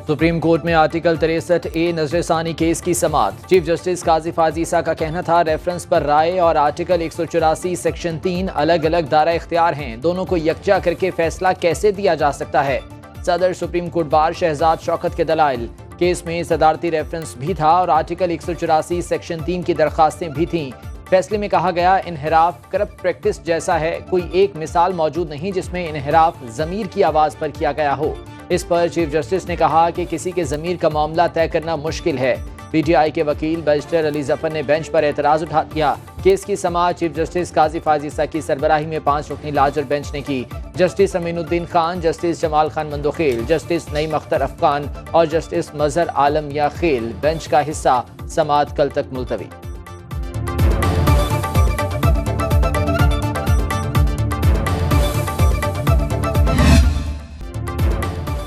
Supreme court में article 63A नजरसानी case की समाअत। Chief justice काजी फाजीसा का कहना था रेफरेंस पर राय और आर्टिकल 184 सेक्शन 3 अलग अलग दायरा इख्तियार हैं, दोनों को यकजा करके फैसला कैसे दिया जा सकता है। सदर supreme court bar Shahzad Shaukat के दलाइल, केस में सदारती रेफरेंस भी था और आर्टिकल 184 सेक्शन 3 की दरखास्तें भी थीं। फैसले में कहा गया इनहिराफ करप्ट प्रैक्टिस जैसा है, कोई एक मिसाल मौजूद नहीं जिसमें इनहिराफ ज़मीर की आवाज़ पर किया गया हो। इस पर चीफ जस्टिस ने कहा कि किसी के ज़मीर का मामला तय करना मुश्किल है। पीटीआई के वकील बैरिस्टर अली जफर ने बेंच पर एतराज़ उठा दिया। केस की समाअत चीफ जस्टिस काजी फाजीसा की सरबराही में 5 रुकनी लार्जर बेंच ने की। Justice Aminuddin Khan, justice Jamal Khan Mandokhel, justice Naeem Akhtar Afghan और जस्टिस मजहर आलम या खेल बेंच का हिस्सा। समाअत कल तक मुलतवी।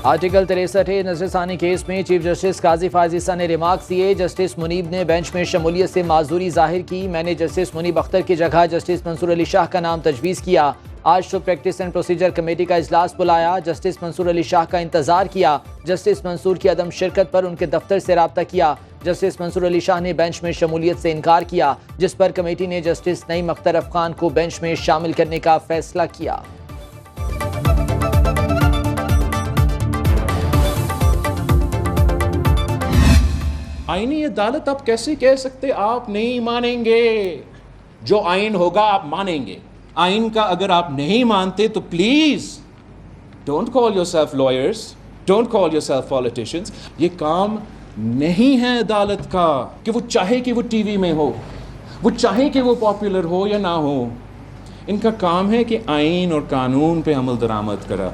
आर्टिकल 63A नजरसानी केस में चीफ जस्टिस काजी फाजीसा ने रिमार्क्स दिए। जस्टिस मुनीब ने बेंच में शमूलियत से माजूरी जाहिर की। मैंने जस्टिस मुनीब अख्तर की जगह जस्टिस मंसूर अली शाह का नाम तजवीज़ किया। आज तो प्रैक्टिस एंड प्रोसीजर कमेटी का इजलास बुलाया। जस्टिस मंसूर अली शाह का इंतजार किया। जस्टिस मंसूर की अदम शिरकत पर उनके दफ्तर से रब्ता किया। जस्टिस मंसूर अली शाह ने बेंच में शमूलियत से इनकार किया, जिस पर कमेटी ने जस्टिस नईम अख्तर अफगान को बेंच में शामिल करने का फैसला किया। आईनी अदालत आप कैसे कह सकते आप नहीं मानेंगे? जो आइन होगा आप मानेंगे। आइन का अगर आप नहीं मानते तो please don't call yourself lawyers, don't call yourself politicians. ये काम नहीं है अदालत का कि वो चाहे कि वो टीवी में हो, वो चाहे कि वो पॉपुलर हो या ना हो। इनका काम है कि आइन और कानून पे अमल दरामद करा।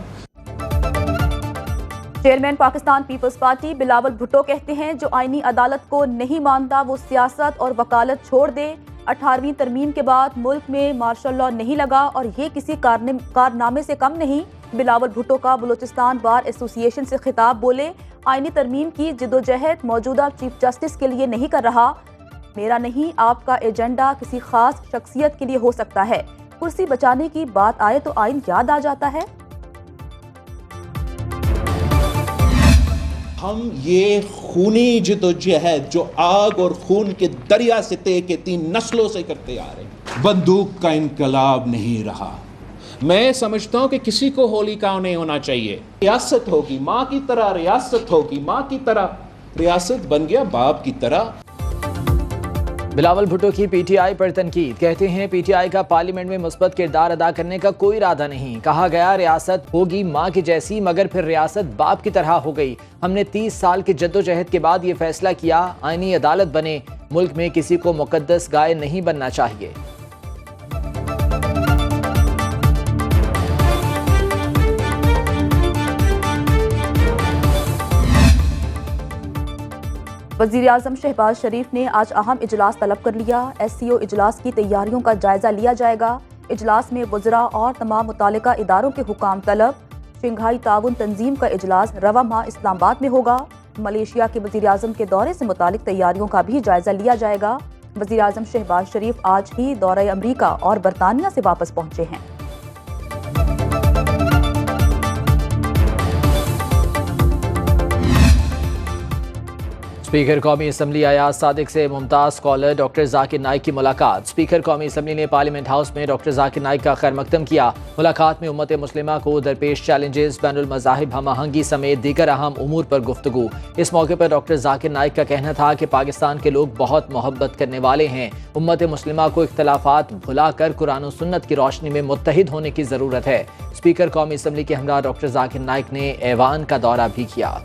चेयरमैन पाकिस्तान पीपल्स पार्टी बिलावल भुट्टो कहते हैं जो आईनी अदालत को नहीं मानता वो सियासत और वकालत छोड़ दे। 18वीं तरमीम के बाद मुल्क में मार्शल लॉ नहीं लगा और ये किसी कारनामे से कम नहीं। बिलावल भुट्टो का बलूचिस्तान बार एसोसिएशन से खिताब। बोले आईनी तरमीम की जिदोजहद मौजूदा चीफ जस्टिस के लिए नहीं कर रहा। मेरा नहीं आपका एजेंडा किसी खास शख्सियत के लिए हो सकता है। कुर्सी बचाने की बात आए तो आइन याद आ जाता है। हम ये खूनी जिदोजहद जो आग और खून के दरिया से तय के 3 नस्लों से करते आ रहे हैं, बंदूक का इनकलाब नहीं रहा। मैं समझता हूं कि किसी को होली का नहीं होना चाहिए। रियासत होगी माँ की तरह, रियासत होगी माँ की तरह, रियासत बन गया बाप की तरह। बिलावल भुट्टो की पीटीआई पर तनकीद। कहते हैं पीटीआई का पार्लियामेंट में मुस्बत किरदार अदा करने का कोई इरादा नहीं। कहा गया रियासत होगी माँ की जैसी, मगर फिर रियासत बाप की तरह हो गई। हमने 30 साल की जद्दोजहद के बाद ये फैसला किया आईनी अदालत बने। मुल्क में किसी को मुकद्दस गाय नहीं बनना चाहिए। वज़ीर-ए-आज़म शहबाज शरीफ ने आज अहम इजलास तलब कर लिया। SCO इजलास की तैयारियों का जायजा लिया जाएगा। इजलास में वज़रा और तमाम मुतालिका इदारों के हुकाम तलब। शंघाई ताउन तंजीम का इजलास रवा माह इस्लामाबाद में होगा। मलेशिया के वज़ीर-ए-आज़म के दौरे से मुतालिक तैयारियों का भी जायजा लिया जाएगा। वज़ीर-ए-आज़म शहबाज शरीफ आज ही दौरे अमरीका और बरतानिया से वापस पहुंचे हैं। स्पीकर कौमी असम्बली अयाज सादिक से मुमताज़ स्कॉलर डॉक्टर जाकिर नाइक की मुलाकात। स्पीकर कौमी असम्बली ने पार्लियामेंट हाउस में डॉक्टर जाकिर नाइक का खैर मकदम किया। मुलाकात में उम्मत मुस्लिमा को दरपेश चैलेंजेस, बैनुल मज़ाहिब हम आहंगी समेत दीगर अहम उमूर पर गुफ्तगू। इस मौके पर डॉक्टर जाकिर नाइक का कहना था कि पाकिस्तान के लोग बहुत मोहब्बत करने वाले हैं। उम्मत मुस्लिमा को इख्तलाफात भुला कर कुरान और सुन्नत की रोशनी में मुत्तहिद होने की ज़रूरत है। स्पीकर कौमी असम्बली के हमरा डॉक्टर जाकिर नाइक ने ऐवान का दौरा भी किया।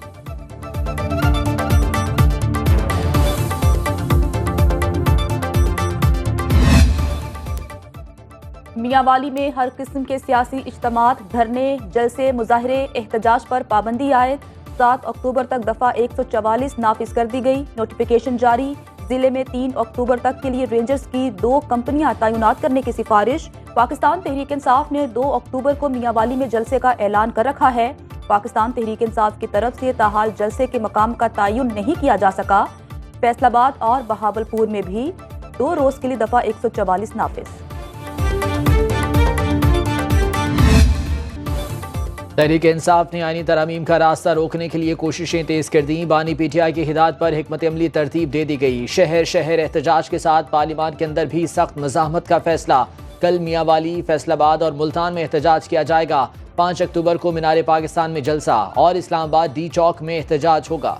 मियांवाली में हर किस्म के सियासी इज्तिमात, धरने, जलसे, मुजाहरे, एहतजाज पर पाबंदी आयद। 7 अक्टूबर तक दफ़ा 144 नाफिज कर दी गई। नोटिफिकेशन जारी। जिले में 3 अक्टूबर तक के लिए रेंजर्स की 2 कंपनियां तैनात करने की सिफारिश। पाकिस्तान तहरीक इंसाफ ने 2 अक्टूबर को मियांवाली में जलसे का ऐलान कर रखा है। पाकिस्तान तहरीक इंसाफ की तरफ से ताहाल जलसे के मकाम का तयन नहीं किया जा सका। फैसलाबाद और बहावलपुर में भी 2 रोज के लिए दफ़ा 144 नाफिज। तहरीक इंसाफ ने आईनी तरमीम का रास्ता रोकने के लिए कोशिशें तेज कर दी। बानी PTI की हिदायत पर हिकमत अमली तरतीब दे दी गई। शहर शहर एहतजाज के साथ पार्लियामान के अंदर भी सख्त मज़ाहमत का फैसला। कल मियांवाली, फैसलाबाद और मुल्तान में एहतजाज किया जाएगा। 5 अक्टूबर को मीनार पाकिस्तान में जलसा और इस्लामाबाद D चौक में एहतजाज होगा।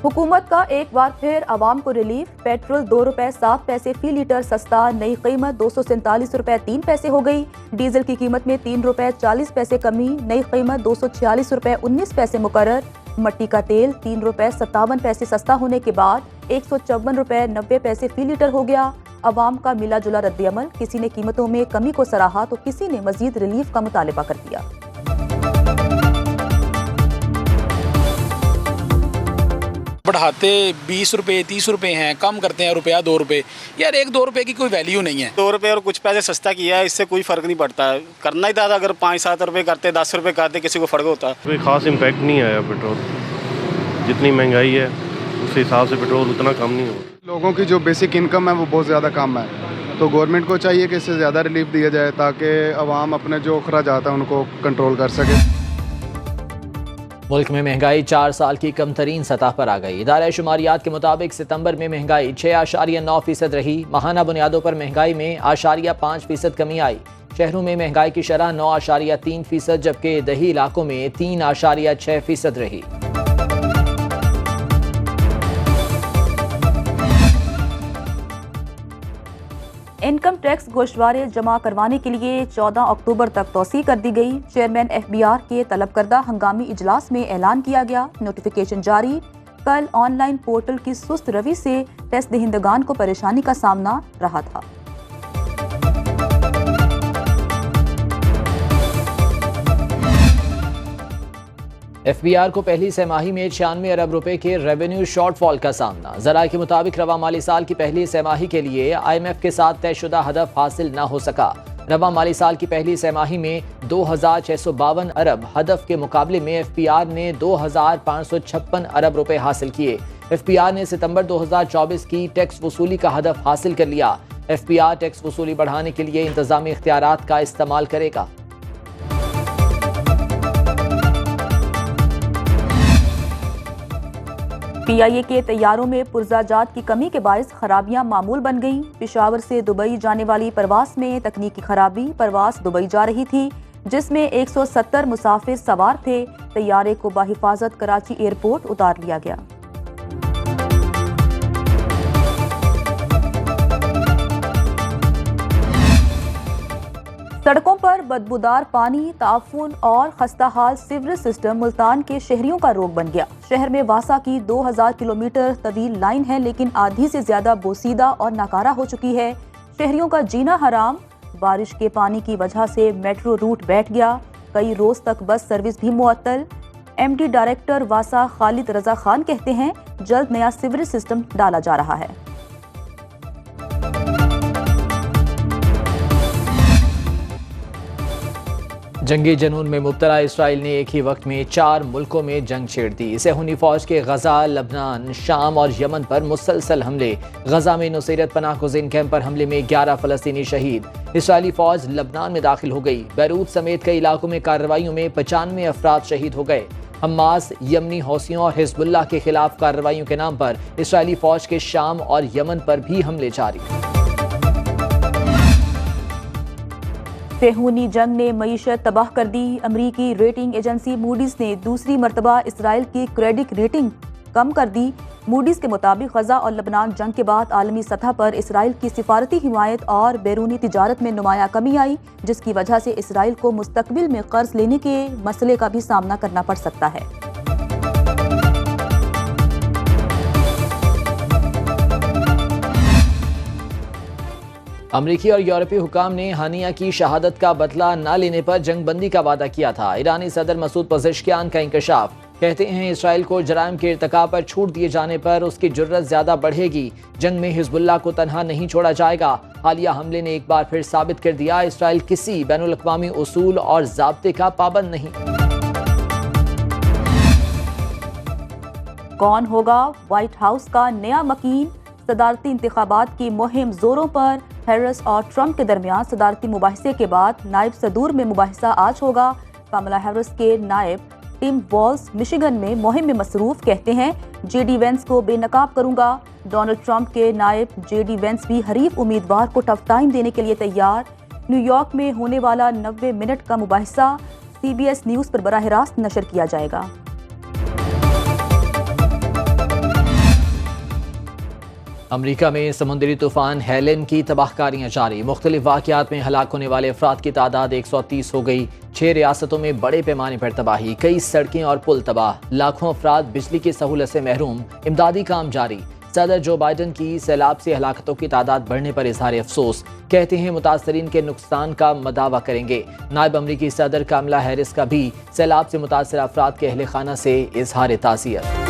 हुकूमत का एक बार फिर आवाम को रिलीफ। पेट्रोल 2 रुपए 7 पैसे फी लीटर सस्ता, नई कीमत 247 रुपए 3 पैसे हो गई। डीजल की कीमत में 3 रुपए 40 पैसे कमी, नई कीमत 246 रुपए 19 पैसे मुकर्रर। मट्टी का तेल 3 रुपए 57 पैसे सस्ता होने के बाद 154 रुपए 90 पैसे फी लीटर हो गया। अवाम का मिला जुला रद्दअमल, किसी ने कीमतों में कमी को सराहा तो किसी ने मजीद रिलीफ का मुतालबा कर दिया। बढ़ाते 20 रुपए 30 रुपए हैं, कम करते हैं रुपया 2 रुपए। यार 1-2 रुपए की कोई वैल्यू नहीं है। 2 रुपए और कुछ पैसे सस्ता किया है, इससे कोई फ़र्क नहीं पड़ता है। करना ही था अगर 5-7 रुपए करते, 10 रुपए करते, किसी को फ़र्क होता। कोई ख़ास इम्पैक्ट नहीं आया। पेट्रोल जितनी महंगाई है उस हिसाब से पेट्रोल उतना कम नहीं हुआ। लोगों की जो बेसिक इनकम है वो बहुत ज़्यादा कम है, तो गवर्नमेंट को चाहिए कि इससे ज़्यादा रिलीफ दिया जाए ताकि आवाम अपने जो अखराजात हैं उनको कंट्रोल कर सके। मुल्क में महंगाई 4 साल की कम तरीन सतह पर आ गई। इदारा शुमारियात के मुताबिक सितंबर में महंगाई 6.9% रही। माहाना बुनियादों पर महंगाई में 5% कमी आई। शहरों में महंगाई की शरह 9.3%, जबकि दही इलाकों में 3.6% रही। इनकम टैक्स गोशवारे जमा करवाने के लिए 14 अक्टूबर तक तौसीह कर दी गई। चेयरमैन FBR के तलब करदा हंगामी इजलास में ऐलान किया गया। नोटिफिकेशन जारी। कल ऑनलाइन पोर्टल की सुस्त रवि से टेस्ट दहिंदगान को परेशानी का सामना रहा था। FBR को पहली सहमाही में 96 अरब रुपए के रेवेन्यू शॉर्टफॉल का सामना। जरा के मुताबिक रवा माली साल की पहली सहमाही के लिए IMF के साथ तयशुदा हदफ हासिल न हो सका। रवा माली साल की पहली सहमाही में 2652 अरब हदफ के मुकाबले में FBR ने 2556 अरब रुपए हासिल किए। FBR ने सितंबर 2024 की टैक्स वसूली का हदफ हासिल कर लिया। FBR टैक्स वसूली बढ़ाने के लिए इंतजामी इख्तियारात का इस्तेमाल करेगा। PIA के तैयारों में पुर्जाजात की कमी के बायस खराबियां मामूल बन गईं। पेशावर से दुबई जाने वाली परवास में तकनीकी खराबी। परवास दुबई जा रही थी जिसमें 170 मुसाफिर सवार थे। तैयारे को बाहिफाजत कराची एयरपोर्ट उतार लिया गया। सड़कों पर बदबूदार पानी, ताफून और खस्ताहाल सीवरेज सिस्टम मुल्तान के शहरियों का रोग बन गया। शहर में वासा की 2000 किलोमीटर तवील लाइन है, लेकिन आधी से ज्यादा बोसीदा और नाकारा हो चुकी है। शहरियों का जीना हराम। बारिश के पानी की वजह से मेट्रो रूट बैठ गया। कई रोज तक बस सर्विस भी मुअत्तल। MD डायरेक्टर वासा खालिद रजा खान कहते हैं जल्द नया सीवरेज सिस्टम डाला जा रहा है। जंगी जनून में मुब्तला इसराइल ने एक ही वक्त में 4 मुल्कों में जंग छेड़ दी। सहूनी फौज के गजा, लबनान, शाम और यमन पर मुसलसल हमले। गजा में नुसैरत पनाह गुज़ीन कैंप पर हमले में 11 फ़लस्तीनी शहीद। इसराइली फौज लबनान में दाखिल हो गई। बैरूत समेत कई इलाकों में कार्रवाइयों में 95 अफराद शहीद हो गए। हमास, यमनी हौसियों और हिजबुल्लाह के खिलाफ कार्रवाइयों के नाम पर इसराइली फौज के शाम और यमन पर भी हमले जारी। सेहूनी जंग ने मईशत तबाह कर दी। अमरीकी रेटिंग एजेंसी मूडीज ने दूसरी मरतबा इसराइल की क्रेडिट रेटिंग कम कर दी। मूडीज के मुताबिक गजा और लबनान जंग के बाद आलमी सतह पर इसराइल की सिफारती हिमायत और बैरूनी तिजारत में नुमाया कमी आई, जिसकी वजह से इसराइल को मुस्तकबिल में कर्ज लेने के मसले का भी सामना करना पड़ सकता है। अमरीकी और यूरोपीय हुकाम ने हानिया की शहादत का बदला न लेने पर जंग बंदी का वादा किया था। ईरानी सदर मसूद पज़ेश्कियान का इंकशाफ। कहते हैं इसराइल को जराइम के इर्तिकाब पर छूट दिए जाने पर उसकी जुर्रत ज्यादा बढ़ेगी। जंग में हिजबुल्लाह को तनहा नहीं छोड़ा जाएगा। हालिया हमले ने एक बार फिर साबित कर दिया इसराइल किसी बैनुल अक़वामी उसूल और ज़ाब्ते का पाबंद नहीं। कौन होगा व्हाइट हाउस का नया मकीन? सदारती इंतखाबात की मुहिम जोरों पर। हैरिस और ट्रंप के दरमियान सदारती मुबाहिसे के बाद नायब सदूर में मुबाहिसा आज होगा। कमला हैरिस के नायब टिम वॉल्स मिशिगन में मुहिम में मसरूफ, कहते हैं जेडी वेंस को बेनकाब करूंगा। डोनाल्ड ट्रंप के नायब जेडी वेंस भी हरीफ उम्मीदवार को टफ टाइम देने के लिए तैयार। न्यूयॉर्क में होने वाला 90 मिनट का मुबाहिसा CBS न्यूज़ पर बराह रास्त नशर किया जाएगा। अमरीका में समुद्री तूफान हेलेन की तबाहकारियां जारी। मुख्तलिफ वाक़यात में हलाक होने वाले अफराद की तादाद 130 हो गई। 6 रियासतों में बड़े पैमाने पर तबाही, कई सड़कें और पुल तबाह, लाखों अफराद बिजली की सहूलत से महरूम। इमदादी काम जारी। सदर जो बाइडन की सैलाब से हलाकतों की तादाद बढ़ने पर इजहार अफसोस, कहते हैं मुतासरीन के नुकसान का मदावा करेंगे। नायब अमरीकी सदर कमला हैरिस का भी सैलाब से मुतासर अफराद के अहल खाना से इजहार ताज़ियत।